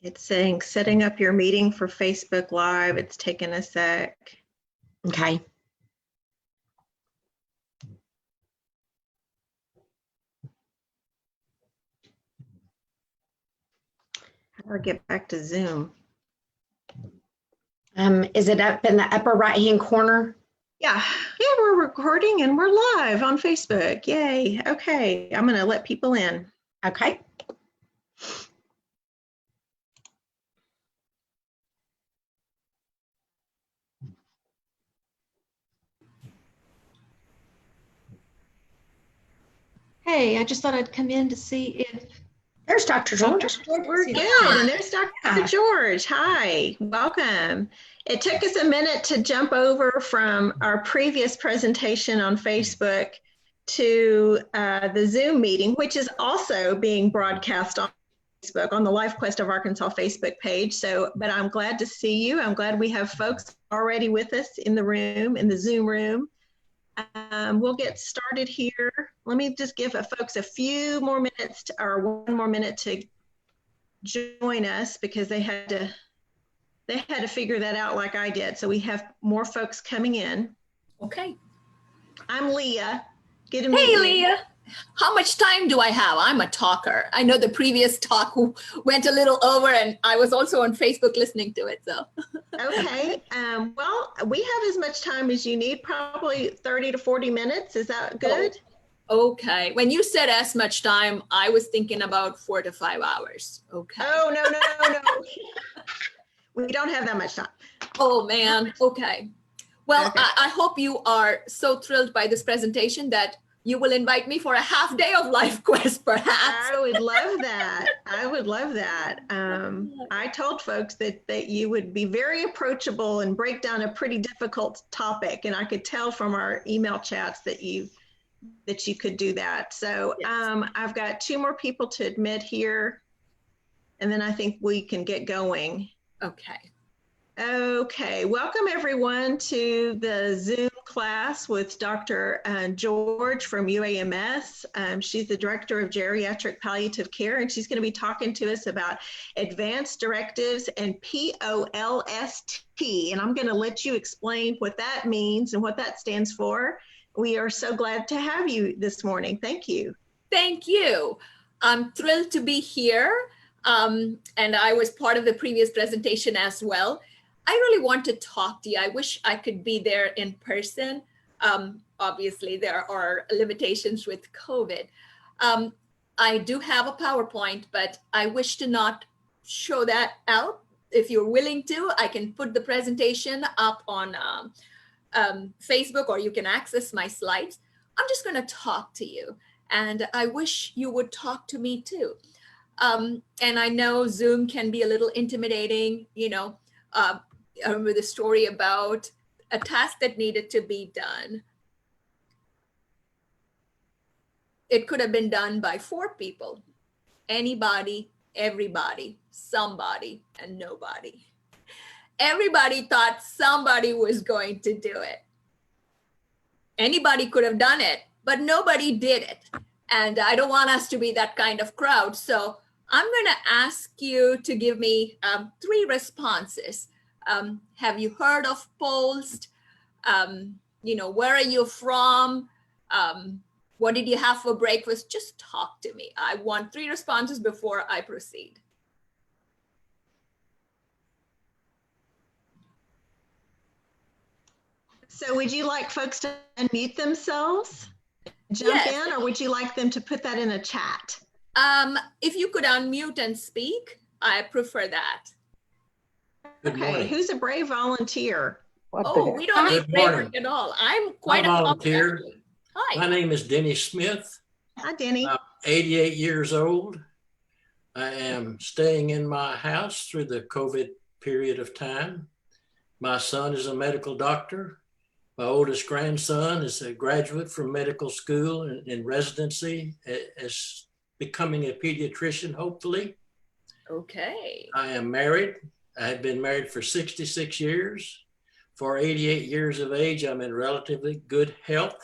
It's saying setting up your meeting for Facebook Live. It's taken a sec. Okay. How do I get back to Zoom? Is it up in the upper right-hand corner? Yeah, we're recording and we're live on Facebook. Yay. Okay, I'm going to let people in. Okay. Hey, I just thought I'd come in to see if There's Dr. George. we're good. And there's Dr. George. Hi, welcome. It took us a minute to jump over from our previous presentation on Facebook to the Zoom meeting, which is also being broadcast on Facebook on the Life Quest of Arkansas Facebook page. So, but I'm glad to see you. I'm glad we have folks already with us in the room, in the Zoom room. We'll get started here. Let me just give folks a few more minutes or one more minute to join us because they had to figure that out like I did. So we have more folks coming in. Okay. I'm Leah. Good to meet Hey, you. Leah. How much time do I have? I'm a talker. I know the previous talk went a little over and I was also on Facebook listening to it. So. Okay. Well, we have as much time as you need, probably 30 to 40 minutes. Is that good? Oh, okay. When you said as much time, I was thinking about 4 to 5 hours. Okay. Oh, no. We don't have that much time. Oh, man. Okay. Well, Okay. I hope you are so thrilled by this presentation that you will invite me for a half day of Life Quest, perhaps. I would love that. I would love that. I told folks that you would be very approachable and break down a pretty difficult topic. And I could tell from our email chats that you could do that. So Yes. I've got 2 more people to admit here. And then I think we can get going. Okay. Okay, welcome everyone to the Zoom class with Dr. George from UAMS. She's the Director of Geriatric Palliative Care, and she's going to be talking to us about advanced directives and POLST. And I'm going to let you explain what that means and what that stands for. We are so glad to have you this morning. Thank you. Thank you. I'm thrilled to be here. And I was part of the previous presentation as well. I really want to talk to you. I wish I could be there in person. Obviously, there are limitations with COVID. I do have a PowerPoint, but I wish to not show that out. If you're willing to, I can put the presentation up on Facebook, or you can access my slides. I'm just going to talk to you. And I wish you would talk to me too. And I know Zoom can be a little intimidating, you know. I remember the story about a task that needed to be done. It could have been done by 4 people. Anybody, everybody, somebody, and nobody. Everybody thought somebody was going to do it. Anybody could have done it, but nobody did it. And I don't want us to be that kind of crowd. So I'm going to ask you to give me 3 responses. Have you heard of POLST? You know, where are you from? What did you have for breakfast? Just talk to me. I want 3 responses before I proceed. So would you like folks to unmute themselves, jump in, or would you like them to put that in a chat? If you could unmute and speak, I prefer that. Good Okay, morning. who's a brave volunteer? We don't need Good morning. bravery at all. I'm quite a volunteer. volunteer. Hi. My name is Denny Smith. Hi, Denny. I'm 88 years old. I am staying in my house through the COVID period of time. My son is a medical doctor. My oldest grandson is a graduate from medical school and in residency as becoming a pediatrician, hopefully. Okay. I am married. I have been married for 66 years. For 88 years of age, I'm in relatively good health.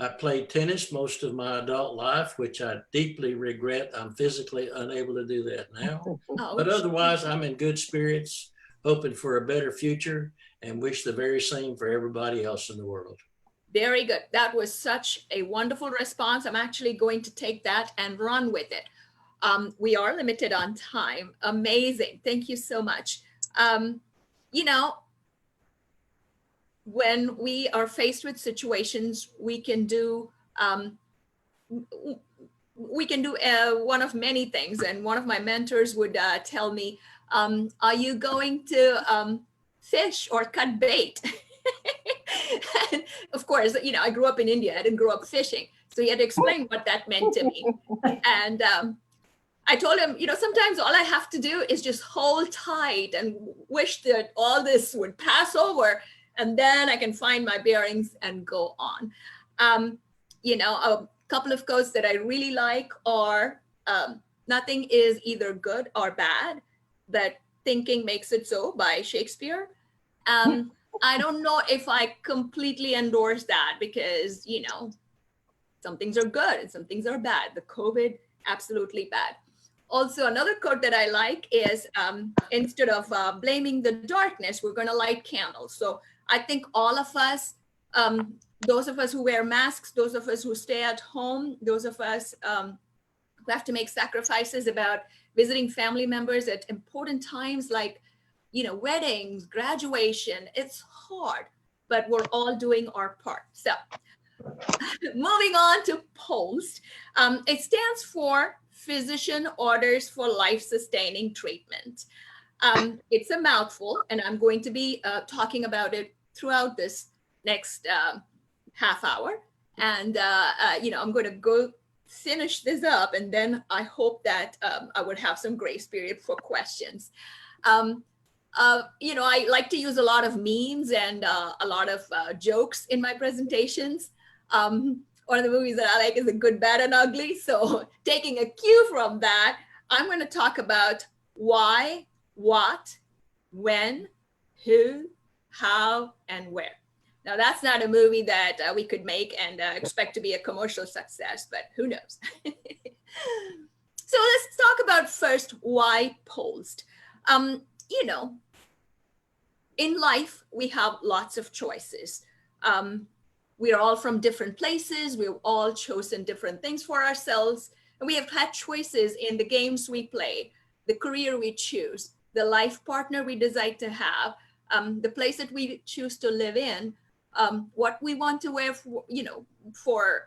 I played tennis most of my adult life, which I deeply regret. I'm physically unable to do that now. But otherwise, I'm in good spirits, hoping for a better future, and wish the very same for everybody else in the world. Very good. That was such a wonderful response. I'm actually going to take that and run with it. We are limited on time. Amazing. Thank you so much. You know, when we are faced with situations, we can do one of many things. And one of my mentors would tell me, are you going to fish or cut bait? And of course, you know, I grew up in India. I didn't grow up fishing. So he had to explain what that meant to me. And I told him, you know, sometimes all I have to do is just hold tight and wish that all this would pass over, and then I can find my bearings and go on. You know, a couple of quotes that I really like are, nothing is either good or bad, but thinking makes it so, by Shakespeare. I don't know if I completely endorse that, because, you know, some things are good and some things are bad. The COVID, absolutely bad. Also, another quote that I like is, instead of blaming the darkness, we're going to light candles. So I think all of us, those of us who wear masks, those of us who stay at home, those of us who have to make sacrifices about visiting family members at important times like, you know, weddings, graduation, it's hard, but we're all doing our part. So moving on to POLST, it stands for Physician Orders for Life-Sustaining Treatment. It's a mouthful, and I'm going to be talking about it throughout this next half hour. And, you know, I'm going to go finish this up, and then I hope that I would have some grace period for questions. You know, I like to use a lot of memes and a lot of jokes in my presentations. One of the movies that I like is The Good, Bad, and Ugly. So taking a cue from that, I'm going to talk about why, what, when, who, how, and where. Now, that's not a movie that we could make and expect to be a commercial success, but who knows? So let's talk about first, why POLST? You know, in life, we have lots of choices. We are all from different places. We've all chosen different things for ourselves. And we have had choices in the games we play, the career we choose, the life partner we decide to have, the place that we choose to live in, what we want to wear, for, you know, for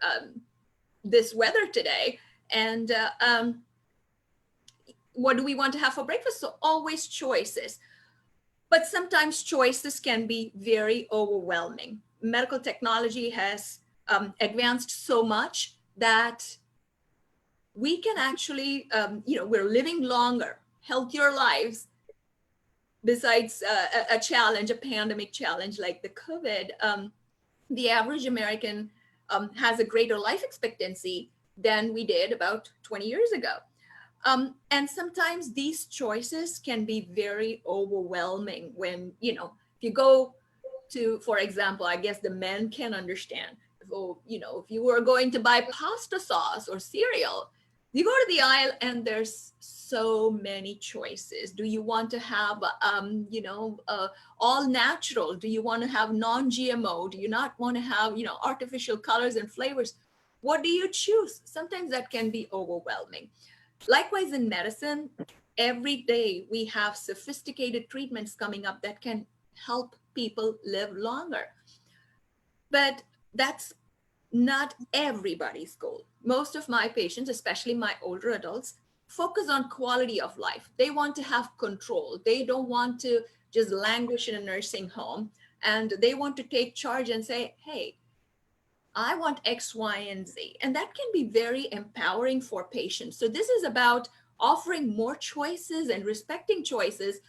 this weather today, and what do we want to have for breakfast? So always choices. But sometimes choices can be very overwhelming. Medical technology has advanced so much that we can actually, you know, we're living longer, healthier lives. Besides a challenge, a pandemic challenge like the COVID, the average American has a greater life expectancy than we did about 20 years ago. And sometimes these choices can be very overwhelming when, you know, if you go to, for example, I guess the men can understand, you know, if you were going to buy pasta sauce or cereal, you go to the aisle and there's so many choices. Do you want to have, you know, all natural? Do you want to have non-GMO? Do you not want to have, you know, artificial colors and flavors? What do you choose? Sometimes that can be overwhelming. Likewise, in medicine, every day we have sophisticated treatments coming up that can help people live longer. But that's not everybody's goal. Most of my patients, especially my older adults, focus on quality of life. They want to have control. They don't want to just languish in a nursing home, and they want to take charge and say, hey, I want X, Y, and Z. And that can be very empowering for patients. So this is about offering more choices and respecting choices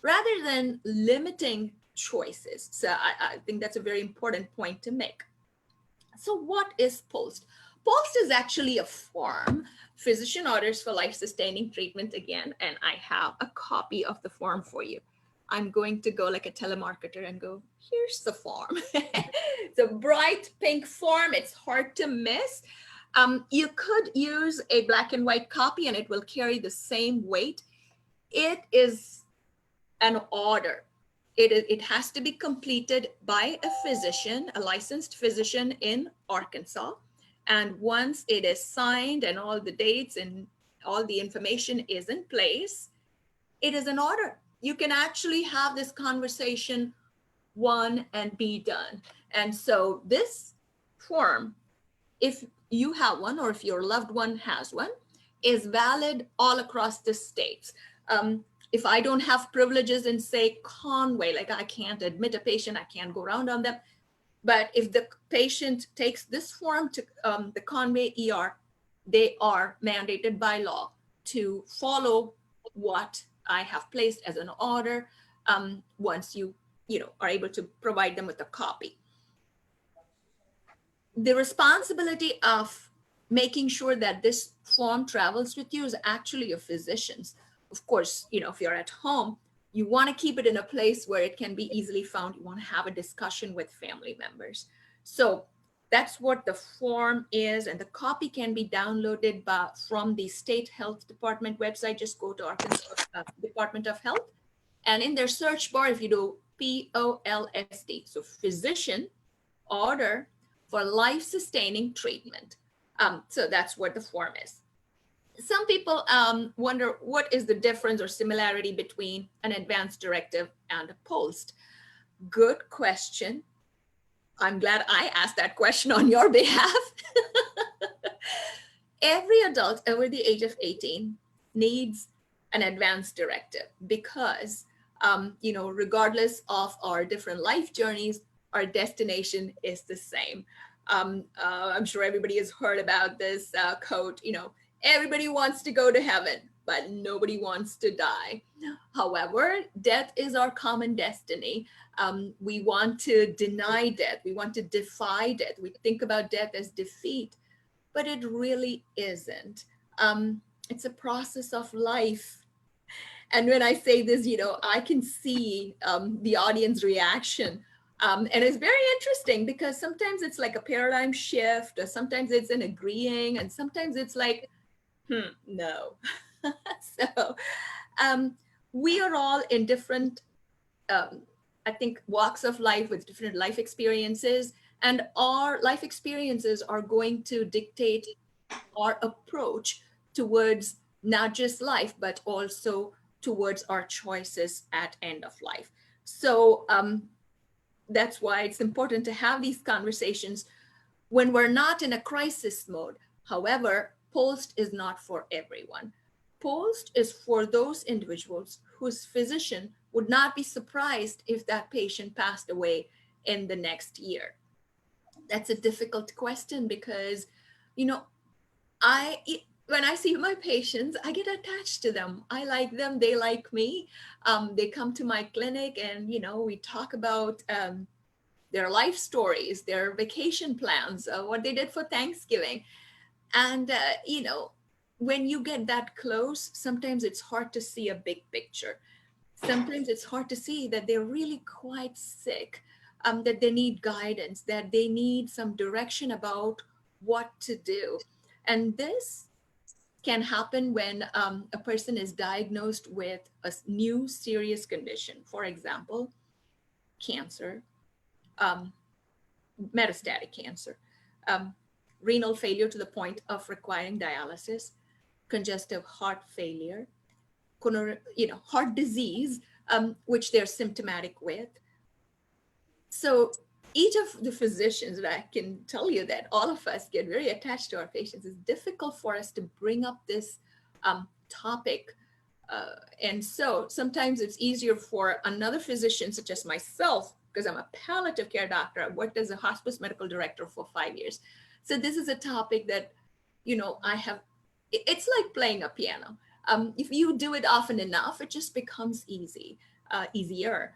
rather than limiting choices. So I think that's a very important point to make. So what is POLST? POLST is actually a form, Physician Orders for Life-Sustaining Treatment again, and I have a copy of the form for you. I'm going to go like a telemarketer and go, here's the form. It's a bright pink form. It's hard to miss. You could use a black and white copy and it will carry the same weight. It is an order. It has to be completed by a physician, a licensed physician in Arkansas. And once it is signed and all the dates and all the information is in place, it is an order. You can actually have this conversation one and be done. And so this form, if you have one or if your loved one has one, is valid all across the states. If I don't have privileges in, say, Conway, like I can't admit a patient, I can't go around on them. But if the patient takes this form to the Conway ER, they are mandated by law to follow what I have placed as an order once you are able to provide them with a copy. The responsibility of making sure that this form travels with you is actually a physician's. Of course, if you're at home, you want to keep it in a place where it can be easily found. You want to have a discussion with family members. So that's what the form is. And the copy can be downloaded from the state health department website. Just go to Arkansas Department of Health. And in their search bar, if you do POLST, so physician order for life-sustaining treatment. So that's what the form is. Some people wonder what is the difference or similarity between an advanced directive and a POLST. Good question. I'm glad I asked that question on your behalf. Every adult over the age of 18 needs an advanced directive because, regardless of our different life journeys, our destination is the same. I'm sure everybody has heard about this quote, everybody wants to go to heaven, but nobody wants to die. However, death is our common destiny. We want to deny death. We want to defy death. We think about death as defeat, but it really isn't. It's a process of life. And when I say this, I can see the audience reaction. And it's very interesting because sometimes it's like a paradigm shift, or sometimes it's an agreeing, and sometimes it's like, no. So we are all in different, I think, walks of life with different life experiences, and our life experiences are going to dictate our approach towards not just life, but also towards our choices at end of life. So that's why it's important to have these conversations when we're not in a crisis mode. However, POLST is not for everyone. POLST is for those individuals whose physician would not be surprised if that patient passed away in the next year. That's a difficult question because, when I see my patients, I get attached to them. I like them, they like me. They come to my clinic and, we talk about their life stories, their vacation plans, what they did for Thanksgiving. And, when you get that close, sometimes it's hard to see a big picture. Sometimes it's hard to see that they're really quite sick, that they need guidance, that they need some direction about what to do. And this can happen when a person is diagnosed with a new serious condition. For example, cancer, metastatic cancer, renal failure to the point of requiring dialysis, congestive heart failure, heart disease, which they're symptomatic with. So each of the physicians, that I can tell you that all of us get very attached to our patients. It's difficult for us to bring up this topic. And so sometimes it's easier for another physician, such as myself, because I'm a palliative care doctor. I worked as a hospice medical director for 5 years. So this is a topic that, it's like playing a piano. If you do it often enough, it just becomes easier.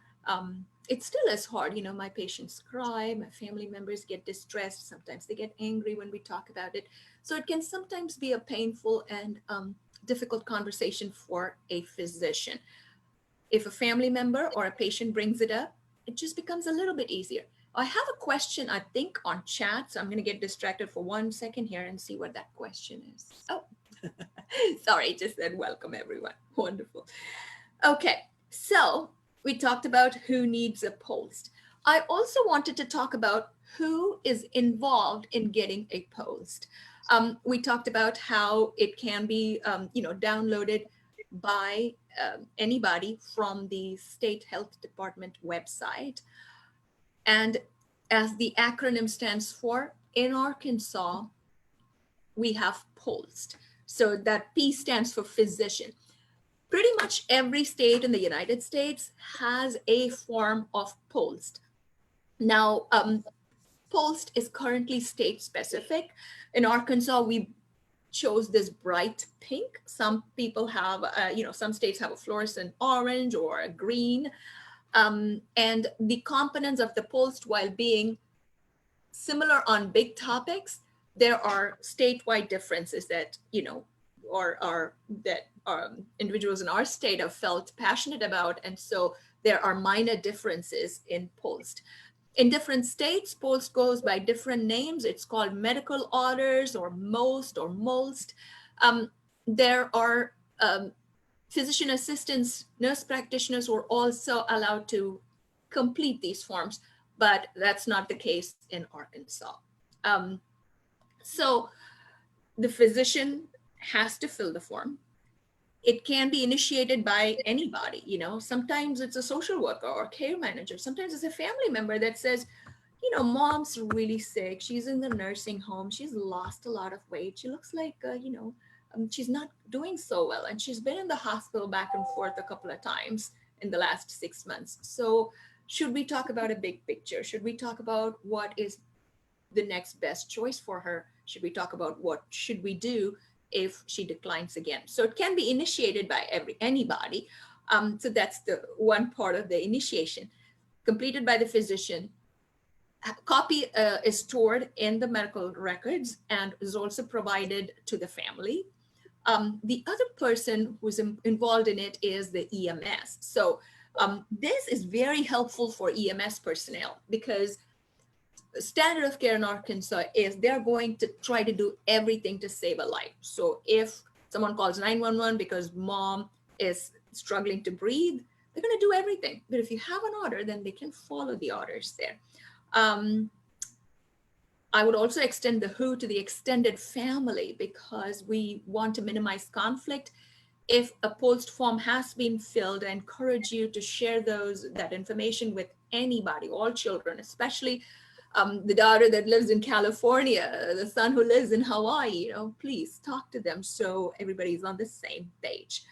It still is hard. My patients cry, my family members get distressed. Sometimes they get angry when we talk about it. So it can sometimes be a painful and difficult conversation for a physician. if a family member or a patient brings it up, it just becomes a little bit easier. I have a question, I think, on chat, so I'm going to get distracted for 1 second here and see what that question is. Oh, sorry, just said welcome everyone. Wonderful. Okay, so we talked about who needs a POLST. I also wanted to talk about who is involved in getting a POLST. We talked about how it can be, downloaded by anybody from the state health department website. And as the acronym stands for, in Arkansas, we have POLST. So that P stands for physician. Pretty much every state in the United States has a form of POLST. Now, POLST is currently state specific. In Arkansas, we chose this bright pink. Some people have, some states have a fluorescent orange or a green. And the components of the POLST, while being similar on big topics, there are statewide differences that, individuals in our state have felt passionate about. And so there are minor differences in POLST. In different states, POLST goes by different names. It's called medical orders or MOST or MOLST. There are physician assistants, nurse practitioners who are also allowed to complete these forms, but that's not the case in Arkansas. So the physician has to fill the form. It can be initiated by anybody, sometimes it's a social worker or care manager. Sometimes it's a family member that says, mom's really sick. She's in the nursing home. She's lost a lot of weight. She looks like, she's not doing so well. And she's been in the hospital back and forth a couple of times in the last 6 months. So should we talk about a big picture? Should we talk about what is the next best choice for her? Should we talk about what should we do if she declines again? So it can be initiated by anybody. So that's the one part of the initiation, completed by the physician. A copy is stored in the medical records and is also provided to the family. The other person who's involved in it is the EMS. So this is very helpful for EMS personnel because standard of care in Arkansas is they're going to try to do everything to save a life. So if someone calls 911 because mom is struggling to breathe, they're going to do everything. But if you have an order, then they can follow the orders there. I would also extend the WHO to the extended family because we want to minimize conflict. If a POLST form has been filled, I encourage you to share that information with anybody, all children, especially the daughter that lives in California, the son who lives in Hawaii, please talk to them so everybody's on the same page.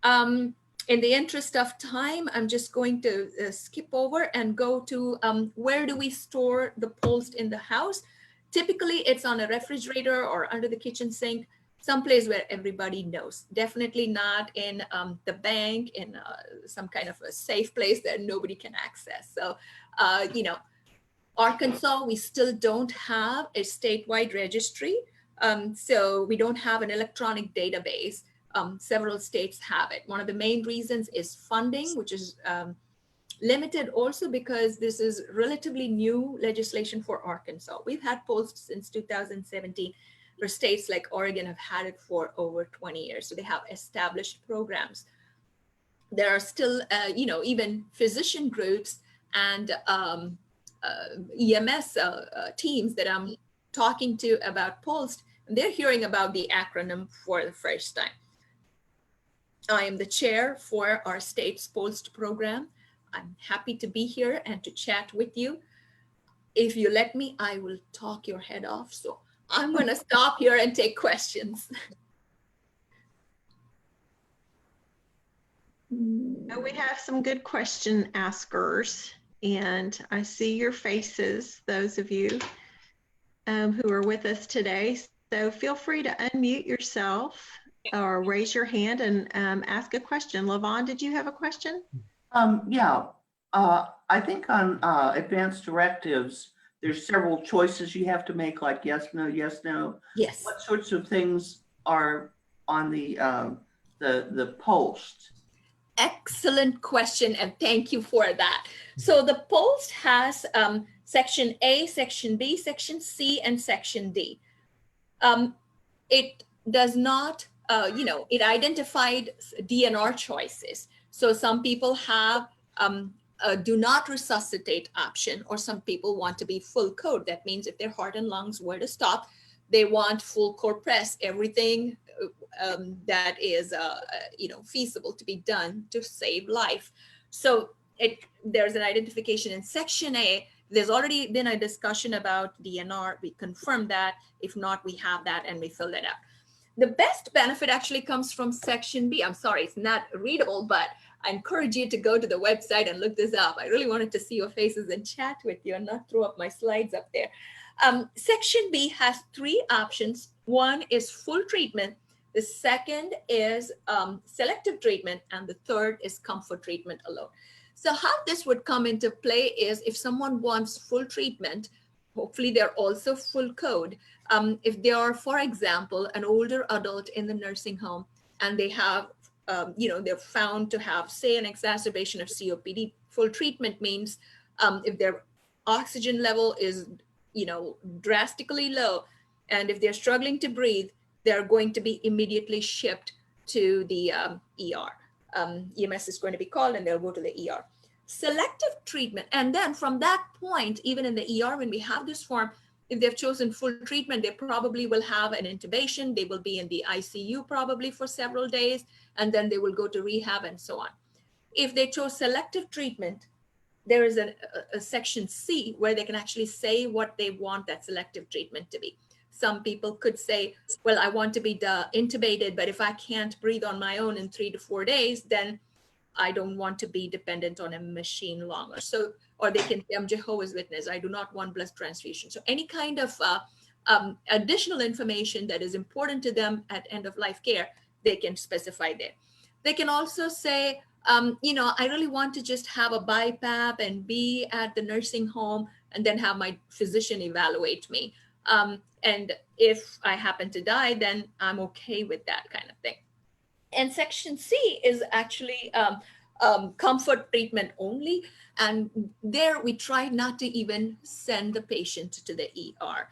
In the interest of time, I'm just going to skip over and go to where do we store the POLST in the house? Typically, it's on a refrigerator or under the kitchen sink, someplace where everybody knows. Definitely not in the bank, in some kind of a safe place that nobody can access. So, Arkansas, we still don't have a statewide registry. So we don't have an electronic database. Several states have it. One of the main reasons is funding, which is limited also because this is relatively new legislation for Arkansas. We've had POLST since 2017, where states like Oregon have had it for over 20 years. So they have established programs. There are still, even physician groups and EMS teams that I'm talking to about POLST, and they're hearing about the acronym for the first time. I am the chair for our state's POLST program. I'm happy to be here and to chat with you. If you let me, I will talk your head off. So I'm going to stop here and take questions. We have some good question askers, and I see your faces, those of you who are with us today. So feel free to unmute yourself or raise your hand and ask a question. Lavon, did you have a question? I think on advanced directives, there's several choices you have to make, like yes, no, yes, no. Yes. What sorts of things are on the POLST? Excellent question, and thank you for that. So the POLST has Section A, Section B, Section C, and Section D. It does not, it identified DNR choices. So some people have a do not resuscitate option, or some people want to be full code. That means if their heart and lungs were to stop, they want full core press, everything that is feasible to be done to save life. So there's an identification in Section A. There's already been a discussion about DNR. We confirmed that. If not, we have that and we fill it out. The best benefit actually comes from Section B. I'm sorry, it's not readable, but I encourage you to go to the website and look this up. I really wanted to see your faces and chat with you and not throw up my slides up there. Section B has 3 options. One is full treatment. The second is selective treatment. And the third is comfort treatment alone. So how this would come into play is if someone wants full treatment, hopefully they're also full code. If they are, for example, an older adult in the nursing home and they have, they're found to have, say, an exacerbation of COPD, full treatment means if their oxygen level is, drastically low, and if they're struggling to breathe, they're going to be immediately shipped to the ER. EMS is going to be called and they'll go to the ER. Selective treatment, and then from that point, even in the ER, when we have this form, if they've chosen full treatment, they probably will have an intubation. They will be in the ICU probably for several days, and then they will go to rehab and so on. If they chose selective treatment, there is a Section C where they can actually say what they want that selective treatment to be. Some people could say, well, I want to be intubated, but if I can't breathe on my own in 3 to 4 days, then I don't want to be dependent on a machine longer. So, or they can say, I'm Jehovah's Witness, I do not want blood transfusion. So any kind of additional information that is important to them at end of life care, they can specify there. They can also say, I really want to just have a BiPAP and be at the nursing home and then have my physician evaluate me. And if I happen to die, then I'm okay with that kind of thing. And Section C is actually comfort treatment only. And there we try not to even send the patient to the ER.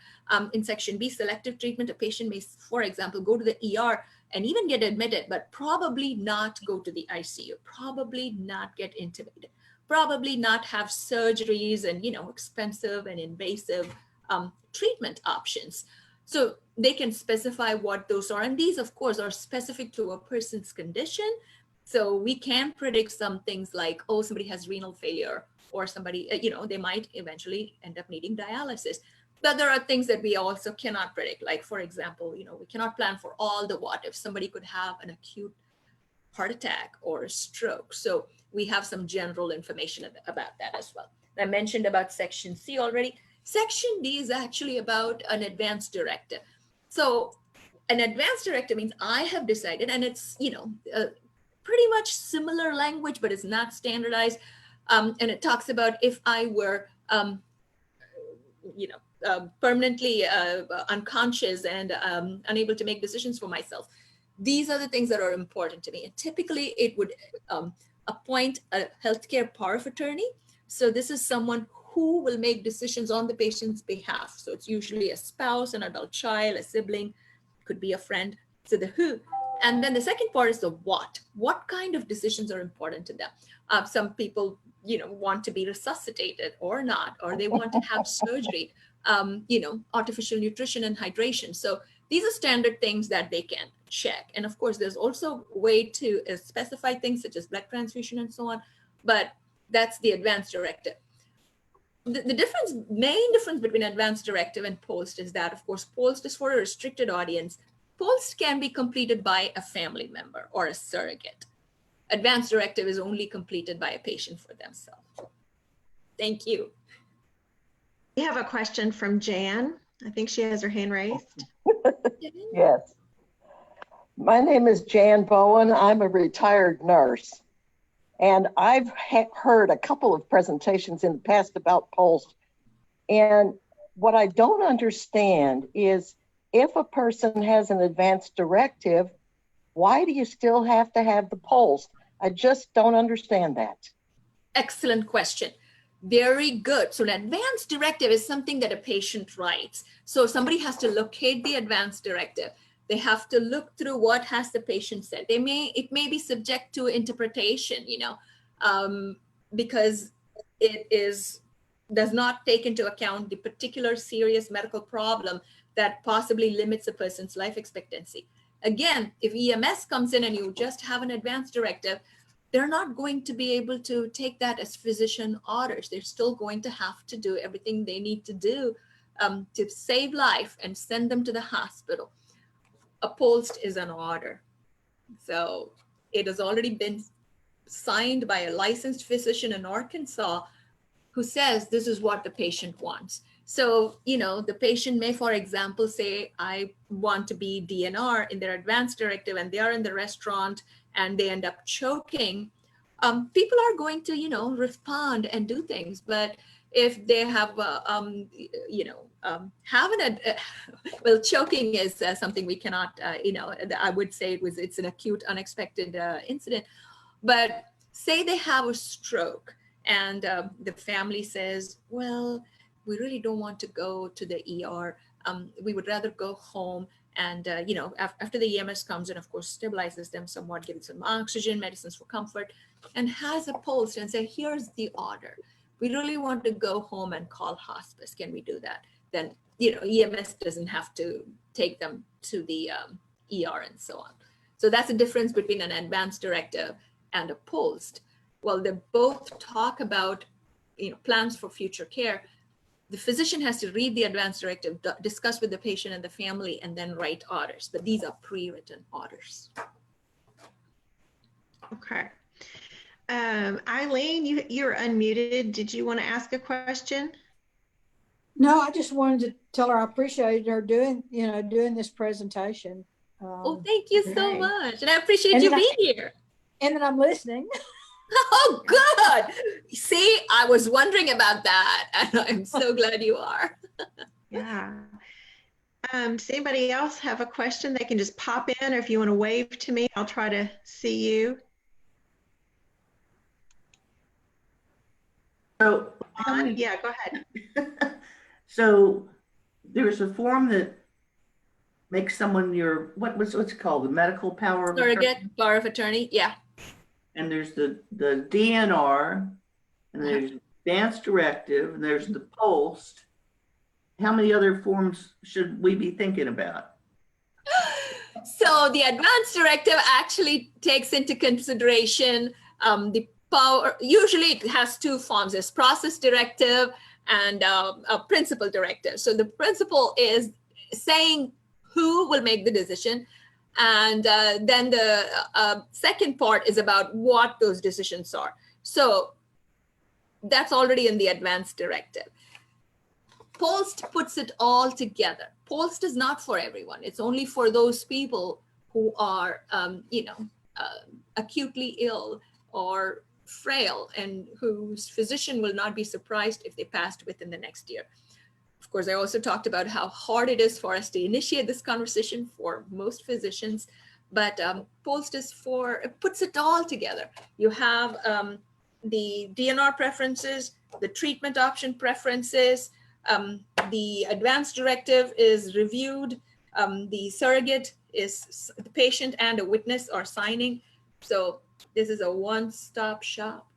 In Section B, selective treatment, a patient may, for example, go to the ER and even get admitted, but probably not go to the ICU, probably not get intubated, probably not have surgeries and, expensive and invasive treatment options. So they can specify what those are. And these, of course, are specific to a person's condition. So we can predict some things like, oh, somebody has renal failure, or somebody, they might eventually end up needing dialysis. But there are things that we also cannot predict. Like, for example, we cannot plan for all the what if. Somebody could have an acute heart attack or a stroke. So we have some general information about that as well. I mentioned about Section C already. Section D is actually about an advance directive. So an advance directive means I have decided, and it's, pretty much similar language, but it's not standardized. And it talks about if I were, permanently unconscious and unable to make decisions for myself. These are the things that are important to me. And typically it would appoint a healthcare power of attorney. So this is someone who will make decisions on the patient's behalf. So it's usually a spouse, an adult child, a sibling, could be a friend. So the who. And then the second part is the what. What kind of decisions are important to them? Some people, want to be resuscitated or not, or they want to have surgery, artificial nutrition and hydration. So these are standard things that they can check. And of course, there's also a way to specify things such as blood transfusion and so on, but that's the advanced directive. The main difference between advanced directive and POLST is that, of course, POLST is for a restricted audience. POLST can be completed by a family member or a surrogate. Advanced directive is only completed by a patient for themselves. Thank you. We have a question from Jan. I think she has her hand raised. Yes. My name is Jan Bowen. I'm a retired nurse. And I've heard a couple of presentations in the past about POLST. And what I don't understand is, if a person has an advanced directive, why do you still have to have the POLST? I just don't understand that. Excellent question. Very good. So an advance directive is something that a patient writes. So somebody has to locate the advance directive. They have to look through what has the patient said. It may be subject to interpretation, because it does not take into account the particular serious medical problem that possibly limits a person's life expectancy. Again, if EMS comes in and you just have an advance directive, they're not going to be able to take that as physician orders. They're still going to have to do everything they need to do to save life and send them to the hospital. A POLST is an order. So it has already been signed by a licensed physician in Arkansas who says this is what the patient wants. So, the patient may, for example, say, I want to be DNR in their advance directive, and they are in the restaurant and they end up choking. People are going to, respond and do things. But if they have, well, choking is something we cannot, I would say it's an acute, unexpected incident. But say they have a stroke and the family says, well, we really don't want to go to the ER. We would rather go home. And, after the EMS comes in, of course, stabilizes them somewhat, gives them oxygen, medicines for comfort, and has a POLST and say, here's the order. We really want to go home and call hospice. Can we do that? Then, EMS doesn't have to take them to the ER and so on. So that's the difference between an advance directive and a POLST. Well, they both talk about, plans for future care. The physician has to read the advance directive, discuss with the patient and the family, and then write orders. But these are pre-written orders. Okay. Eileen, you're unmuted. Did you want to ask a question? No, I just wanted to tell her I appreciated her doing this presentation. Oh, thank you so much. And I appreciate you being here. And that I'm listening. Oh, good. See, I was wondering about that, and I'm so glad you are. Yeah. Does anybody else have a question? They can just pop in, or if you want to wave to me, I'll try to see you. So, yeah, go ahead. So there's a form that makes someone what's it called? The medical power of surrogate power of attorney. Yeah. And there's the DNR, and there's advance directive, and there's the POLST. How many other forms should we be thinking about? So the advance directive actually takes into consideration the power. Usually it has two forms. There's process directive and a principal directive. So the principal is saying who will make the decision. And then the second part is about what those decisions are. So that's already in the advance directive. POLST puts it all together. POLST is not for everyone. It's only for those people who are, acutely ill or frail, and whose physician will not be surprised if they passed within the next year. Of course, I also talked about how hard it is for us to initiate this conversation for most physicians, but POLST it puts it all together. You have the DNR preferences, the treatment option preferences, the advance directive is reviewed, the surrogate is the patient and a witness are signing. So this is a one-stop shop.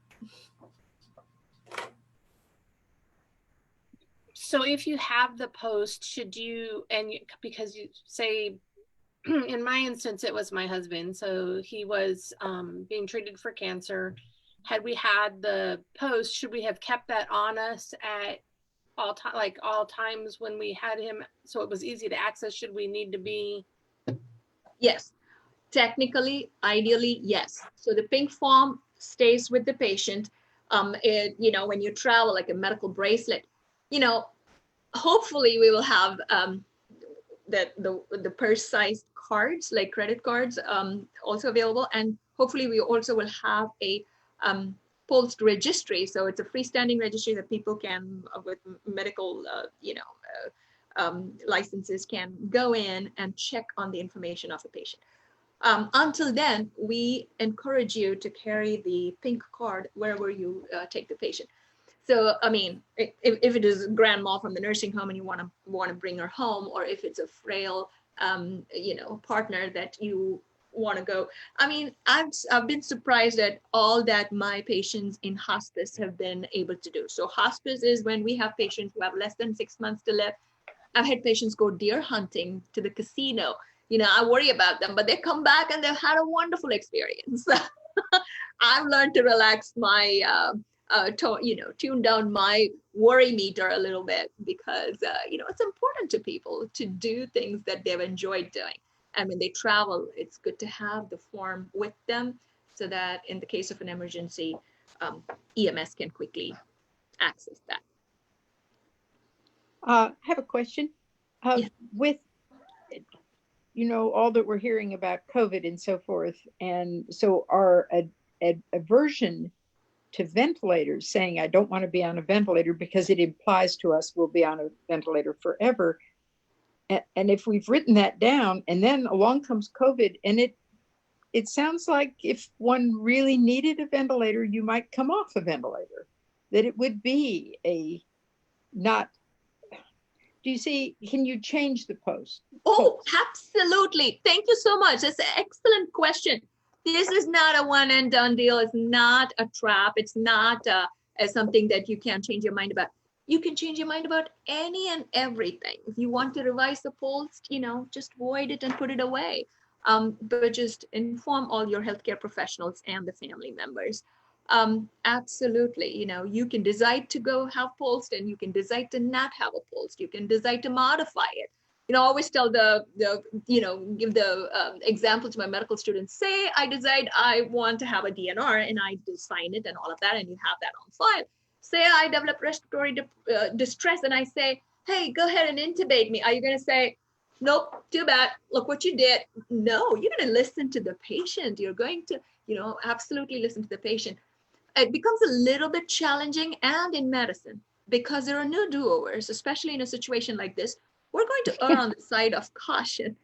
So if you have the post, because you say, in my instance, it was my husband. So he was being treated for cancer. Had we had the post, should we have kept that on us at all times when we had him, so it was easy to access? Should we need to be? Yes, technically, ideally, yes. So the pink form stays with the patient. When you travel, like a medical bracelet, hopefully we will have the purse-sized cards, like credit cards, also available. And hopefully we also will have a POLST registry. So it's a freestanding registry that people can, with medical, licenses, can go in and check on the information of the patient. Until then, we encourage you to carry the pink card wherever you take the patient. So, I mean, if it is grandma from the nursing home and you want to bring her home, or if it's a frail, partner that you want to go. I mean, I've been surprised at all that my patients in hospice have been able to do. So hospice is when we have patients who have less than 6 months to live. I've had patients go deer hunting to the casino. I worry about them, but they come back and they've had a wonderful experience. I've learned to relax my, tune down my worry meter a little bit because, it's important to people to do things that they've enjoyed doing. And when they travel, it's good to have the form with them so that in the case of an emergency, EMS can quickly access that. I have a question. Yes. With, all that we're hearing about COVID and so forth, and so our aversion to ventilators, saying, I don't want to be on a ventilator because it implies to us we'll be on a ventilator forever. And if we've written that down and then along comes COVID, and it sounds like if one really needed a ventilator, you might come off a ventilator, that it would be do you see, can you change the post? Oh, absolutely. Thank you so much. That's an excellent question. This is not a one and done deal. It's not a trap. It's not something that you can't change your mind about. You can change your mind about any and everything. If you want to revise the POLST, just void it and put it away. But just inform all your healthcare professionals and the family members. Absolutely. You can decide to go have POLST and you can decide to not have a POLST. You can decide to modify it. I always tell give the example to my medical students, say I decide I want to have a DNR and I sign it and all of that, and you have that on file. Say I develop respiratory distress and I say, hey, go ahead and intubate me. Are you going to say, nope, too bad, look what you did? No, you're going to listen to the patient. You're going to, absolutely listen to the patient. It becomes a little bit challenging, and in medicine, because there are no do-overs, especially in a situation like this, we're going to err on the side of caution.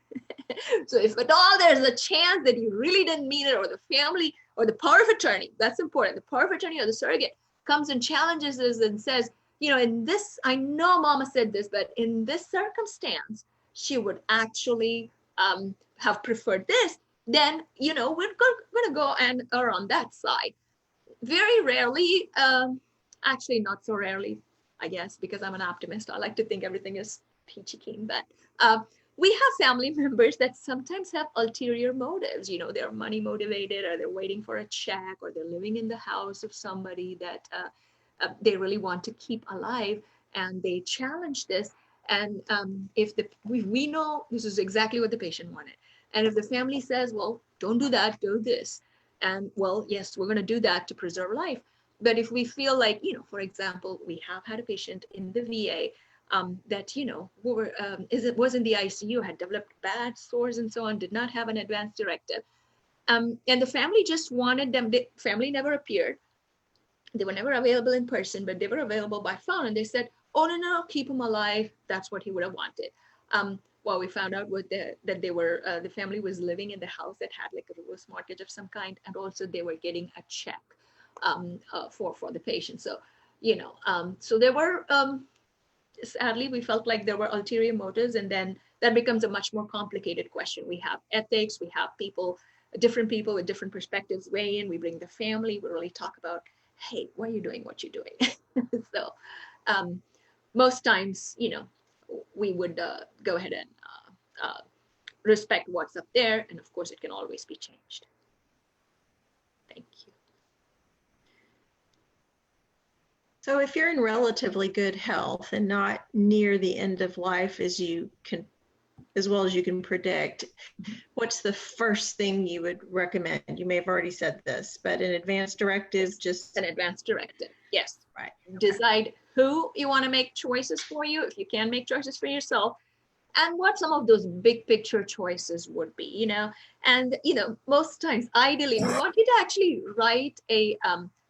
So if at all there's a chance that you really didn't mean it, or the family or the power of attorney, that's important, the power of attorney or the surrogate comes and challenges us and says, in this, I know mama said this, but in this circumstance, she would actually have preferred this, then, we're going to go and err on that side. Very rarely, actually not so rarely, I guess, because I'm an optimist. I like to think everything is peachy keen, but we have family members that sometimes have ulterior motives. They're money motivated, or they're waiting for a check, or they're living in the house of somebody that they really want to keep alive, and they challenge this. And if we know this is exactly what the patient wanted, and if the family says, well, don't do that, do this, and well, yes, we're going to do that to preserve life. But if we feel like, for example, we have had a patient in the VA that, was in the ICU, had developed bad sores and so on, did not have an advance directive. And the family just wanted them, the family never appeared. They were never available in person, but they were available by phone. And they said, oh, no, keep him alive. That's what he would have wanted. Well, we found out that they were, the family was living in the house that had like a reverse mortgage of some kind. And also they were getting a check for the patient. So, so there were, sadly, we felt like there were ulterior motives, and then that becomes a much more complicated question. We have ethics, we have different people with different perspectives weigh in. We bring the family, we really talk about, hey, why are you doing what you're doing? So most times, we would go ahead and respect what's up there. And of course, it can always be changed. Thank you. So if you're in relatively good health and not near the end of life as well as you can predict, what's the first thing you would recommend? You may have already said this, but an advance directive, just an advance directive. Yes. Right. Okay. Decide who you want to make choices for you, if you can make choices for yourself, and what some of those big picture choices would be, and, most times, ideally, we want you to actually write a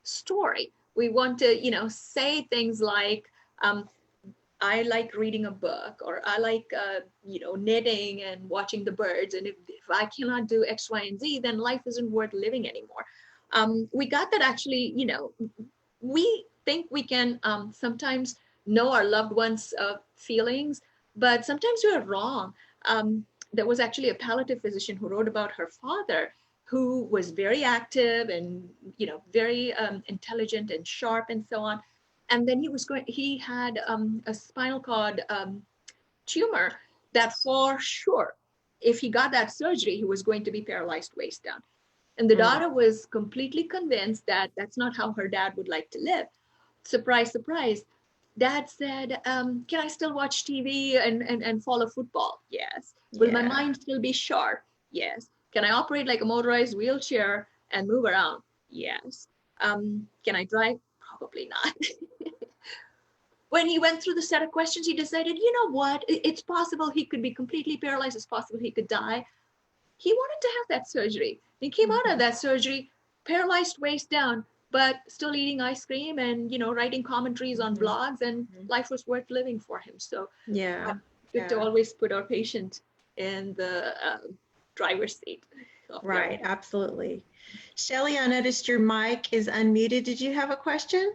story. We want to, say things like, I like reading a book, or I like, knitting and watching the birds. And if I cannot do X, Y, and Z, then life isn't worth living anymore. We got that actually, we think we can sometimes know our loved ones' feelings, but sometimes we are wrong. There was actually a palliative physician who wrote about her father, who was very active and very intelligent and sharp and so on. And then he had a spinal cord tumor that for sure, if he got that surgery, he was going to be paralyzed waist down. And the daughter was completely convinced that that's not how her dad would like to live. Surprise, surprise. Dad said, can I still watch TV and follow football? Yes. Will my mind still be sharp? Yes. Can I operate like a motorized wheelchair and move around? Yes. Can I drive? Probably not. When he went through the set of questions, he decided, you know what? It's possible he could be completely paralyzed. It's possible he could die. He wanted to have that surgery. He came out of that surgery, paralyzed waist down, but still eating ice cream and, writing commentaries on blogs, and life was worth living for him. So good to always put our patient in the driver's seat. Right, absolutely. Shelley, I noticed your mic is unmuted. Did you have a question?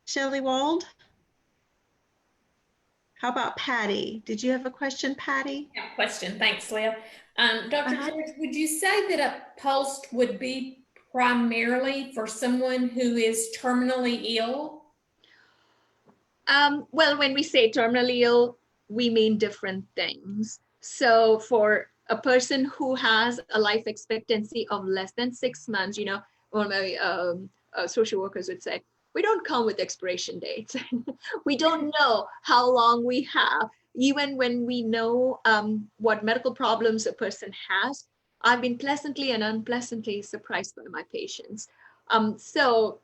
Shelley Wald? How about Patty? Did you have a question, Patty? Yeah, question. Thanks, Leah. Dr. George, would you say that a POLST would be primarily for someone who is terminally ill? Well, when we say terminally ill, we mean different things. So for a person who has a life expectancy of less than 6 months, one of my social workers would say, we don't come with expiration dates. We don't know how long we have. Even when we know what medical problems a person has, I've been pleasantly and unpleasantly surprised by my patients. So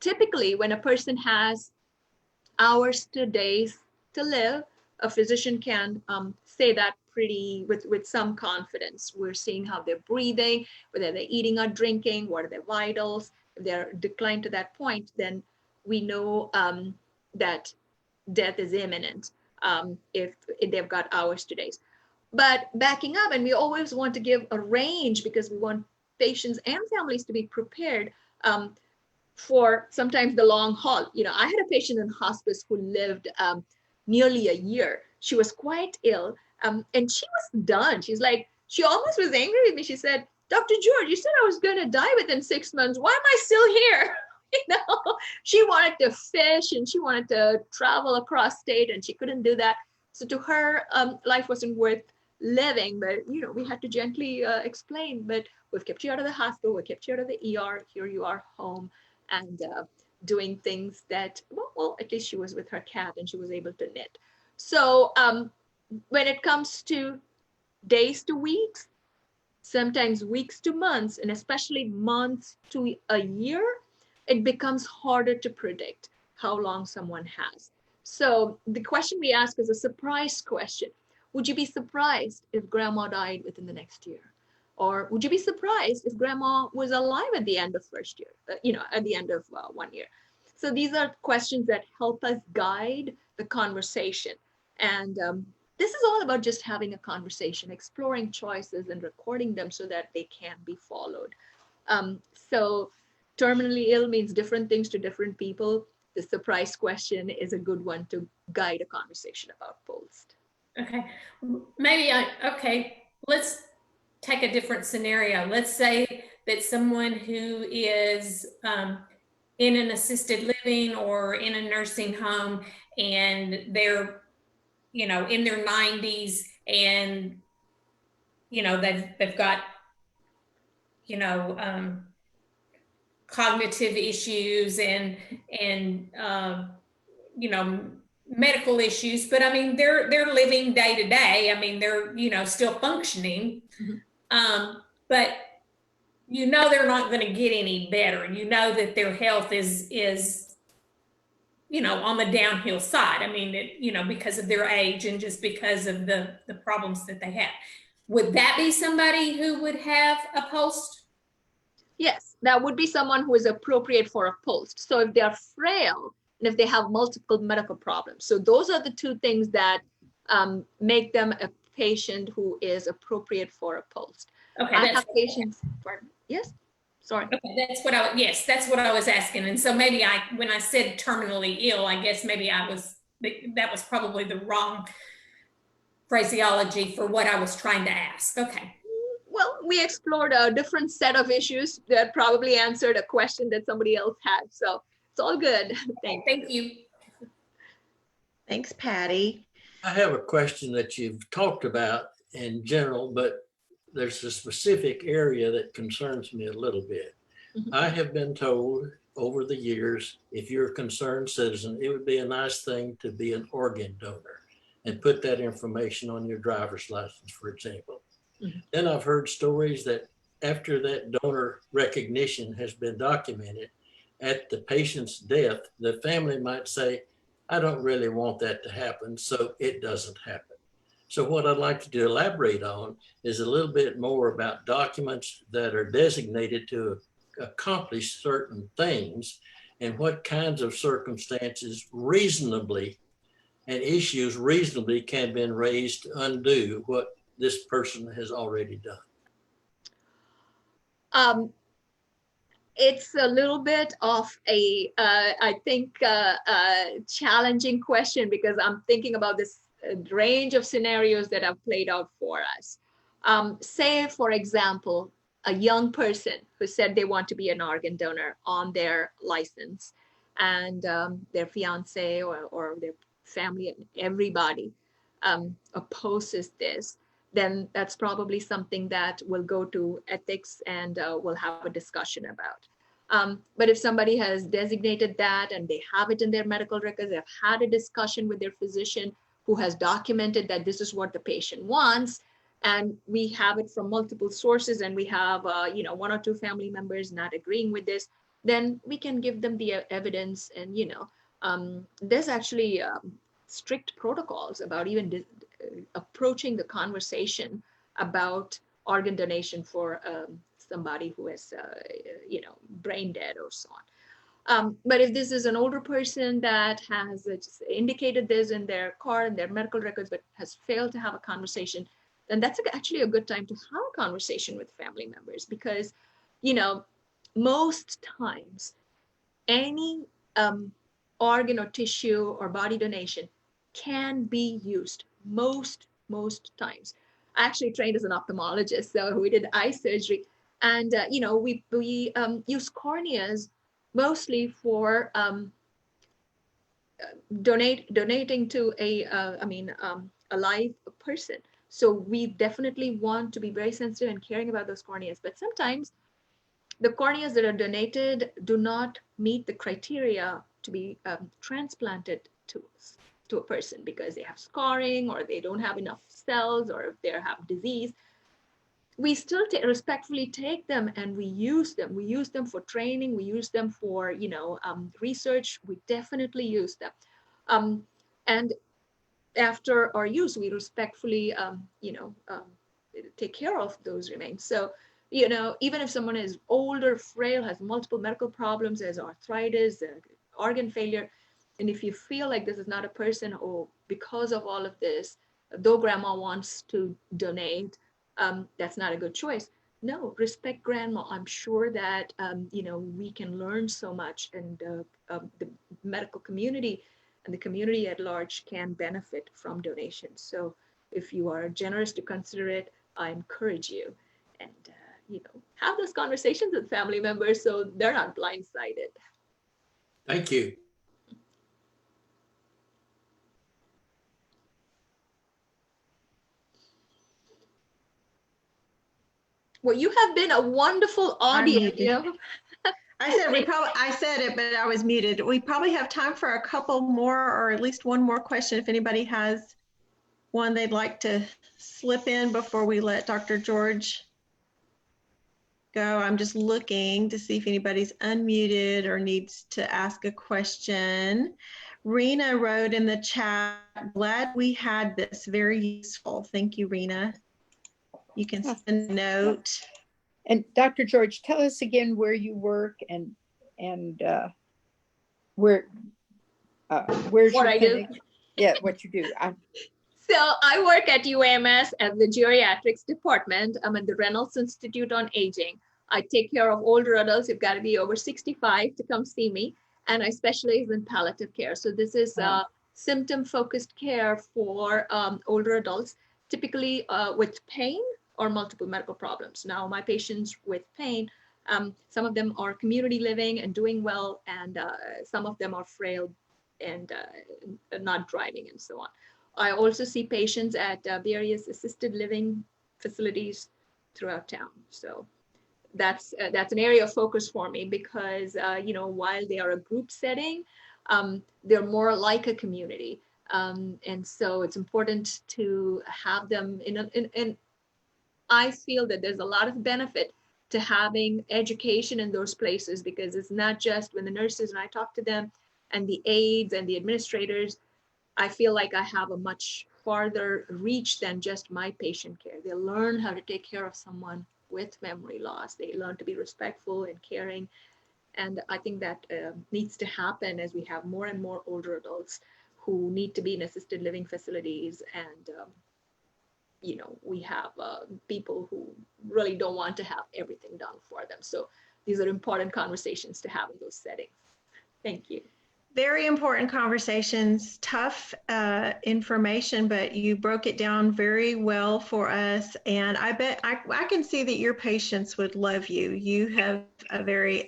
typically when a person has hours to days to live, a physician can say that with some confidence. We're seeing how they're breathing, whether they're eating or drinking, what are their vitals. If they're declined to that point, then we know that death is imminent if they've got hours to days. But backing up, and we always want to give a range because we want patients and families to be prepared for sometimes the long haul. I had a patient in hospice who lived nearly a year. She was quite ill and she was done. She almost was angry with me. She said, Dr. George, you said I was going to die within 6 months. Why am I still here? She wanted to fish and she wanted to travel across state and she couldn't do that. So to her, life wasn't worth living, but we had to gently explain, but we've kept you out of the hospital, we kept you out of the ER, here you are home and doing things that, well, at least she was with her cat and she was able to knit. So when it comes to days to weeks, sometimes weeks to months, and especially months to a year, it becomes harder to predict how long someone has. So the question we ask is a surprise question. Would you be surprised if grandma died within the next year? Or would you be surprised if grandma was alive at the end of first year, at the end of 1 year? So these are questions that help us guide the conversation. And this is all about just having a conversation, exploring choices and recording them so that they can be followed. So terminally ill means different things to different people. The surprise question is a good one to guide a conversation about POLST. Okay, let's take a different scenario. Let's say that someone who is in an assisted living or in a nursing home and they're, in their 90s and, they've got, cognitive issues and medical issues, but I mean, they're living day to day. I mean, they're, still functioning, but they're not going to get any better. That their health is on the downhill side. I mean, because of their age and just because of the problems that they have. Would that be somebody who would have a POLST? Yes, that would be someone who is appropriate for a POLST. So if they're frail and if they have multiple medical problems. So those are the two things that make them a patient who is appropriate for a POLST. Okay, I have patients, pardon, yes, sorry. Okay, yes, that's what I was asking. And so maybe when I said terminally ill, I guess maybe that was probably the wrong phraseology for what I was trying to ask. Okay. Well, we explored a different set of issues that probably answered a question that somebody else had. So it's all good. Thank you. Thanks, Patty. I have a question that you've talked about in general, but there's a specific area that concerns me a little bit. Mhm. I have been told over the years, if you're a concerned citizen, it would be a nice thing to be an organ donor and put that information on your driver's license, for example. Mhm. Then I've heard stories that after that donor recognition has been documented, at the patient's death, the family might say, I don't really want that to happen, so it doesn't happen. So what I'd like to elaborate on is a little bit more about documents that are designated to accomplish certain things and what kinds of circumstances reasonably and issues reasonably can be raised to undo what this person has already done. It's a little bit of a, I think, challenging question, because I'm thinking about this range of scenarios that have played out for us. Say, for example, a young person who said they want to be an organ donor on their license, and their fiance or their family, everybody opposes this. Then that's probably something that will go to ethics and we'll have a discussion about. But if somebody has designated that and they have it in their medical records, they've had a discussion with their physician who has documented that this is what the patient wants, and we have it from multiple sources, and we have one or two family members not agreeing with this, then we can give them the evidence. And there's actually strict protocols about even approaching the conversation about organ donation for somebody who is, brain dead or so on. But if this is an older person that has just indicated this in their card and their medical records, but has failed to have a conversation, then that's actually a good time to have a conversation with family members, because, most times any organ or tissue or body donation can be used most times. I actually trained as an ophthalmologist, so we did eye surgery, and we use corneas mostly for donating to a live person. So we definitely want to be very sensitive and caring about those corneas. But sometimes the corneas that are donated do not meet the criteria to be transplanted to a person, because they have scarring or they don't have enough cells, or if they have disease. We still respectfully take them and we use them. We use them for training. We use them for research. We definitely use them. And after our use, we respectfully take care of those remains. So even if someone is older, frail, has multiple medical problems, has arthritis, organ failure, and if you feel like this is not a person, or because of all of this, though grandma wants to donate, that's not a good choice. No, respect grandma. I'm sure that, we can learn so much, and the medical community and the community at large can benefit from donations. So if you are generous to consider it, I encourage you. And, have those conversations with family members so they're not blindsided. Thank you. Well, you have been a wonderful audience. I said it, but I was muted. We probably have time for a couple more, or at least one more question if anybody has one they'd like to slip in before we let Dr. George go. I'm just looking to see if anybody's unmuted or needs to ask a question. Rena wrote in the chat, glad we had this, very useful. Thank you, Rena. You can send a note. And Dr. George, tell us again where you work and where Where's What your I do? clinic? Yeah, what you do. So I work at UAMS at the geriatrics department. I'm at the Reynolds Institute on Aging. I take care of older adults. You've got to be over 65 to come see me. And I specialize in palliative care. So this is symptom-focused care for older adults, typically with pain or multiple medical problems. Now, my patients with pain, some of them are community living and doing well, and some of them are frail and not driving and so on. I also see patients at various assisted living facilities throughout town. So that's an area of focus for me because, you know, while they are a group setting, they're more like a community. And so it's important to have them in I feel that there's a lot of benefit to having education in those places, because it's not just when the nurses and I talk to them and the aides and the administrators, I feel like I have a much farther reach than just my patient care. They learn how to take care of someone with memory loss. They learn to be respectful and caring. And I think that needs to happen as we have more and more older adults who need to be in assisted living facilities. And, you know, we have people who really don't want to have everything done for them. So these are important conversations to have in those settings. Thank you. Very important conversations, tough information, but you broke it down very well for us. And I bet I can see that your patients would love you. You have a very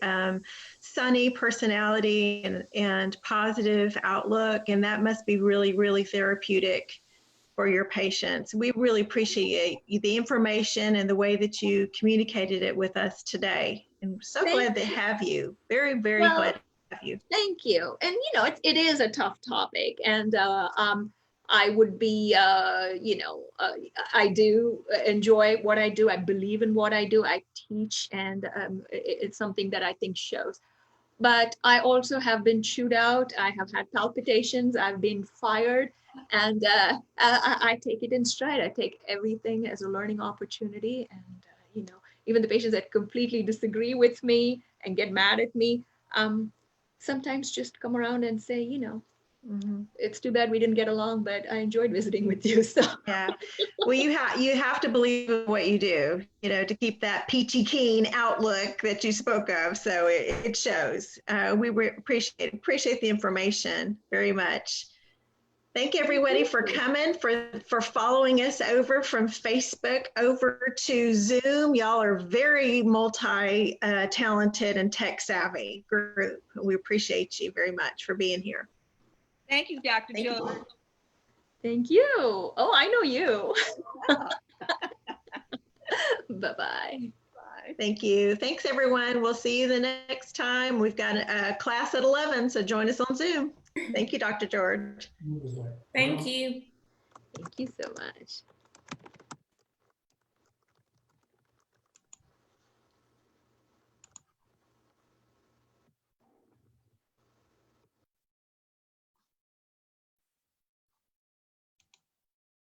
sunny personality and positive outlook, and that must be really, really therapeutic for your patients. We really appreciate the information and the way that you communicated it with us today. And so glad to have you. Very, very glad to have you. Thank you. And, you know, it is a tough topic. And I would be, you know, I do enjoy what I do. I believe in what I do. I teach, and it's something that I think shows. But I also have been chewed out. I have had palpitations. I've been fired. And I take it in stride. I take everything as a learning opportunity. And, you know, even the patients that completely disagree with me and get mad at me, sometimes just come around and say, you know, it's too bad we didn't get along, but I enjoyed visiting with you. So yeah, well, you have to believe in what you do, you know, to keep that peachy keen outlook that you spoke of. So it shows. We appreciate the information very much. Thank everybody for coming, for following us over from Facebook over to Zoom. Y'all are very multi-talented and tech savvy group. We appreciate you very much for being here. Thank you, Dr. George. thank you. Oh, I know you. Bye-bye. Thank you. Thanks, everyone. We'll see you the next time. We've got a class at 11, so join us on Zoom. Thank you, Dr. George. Thank you. Thank you so much.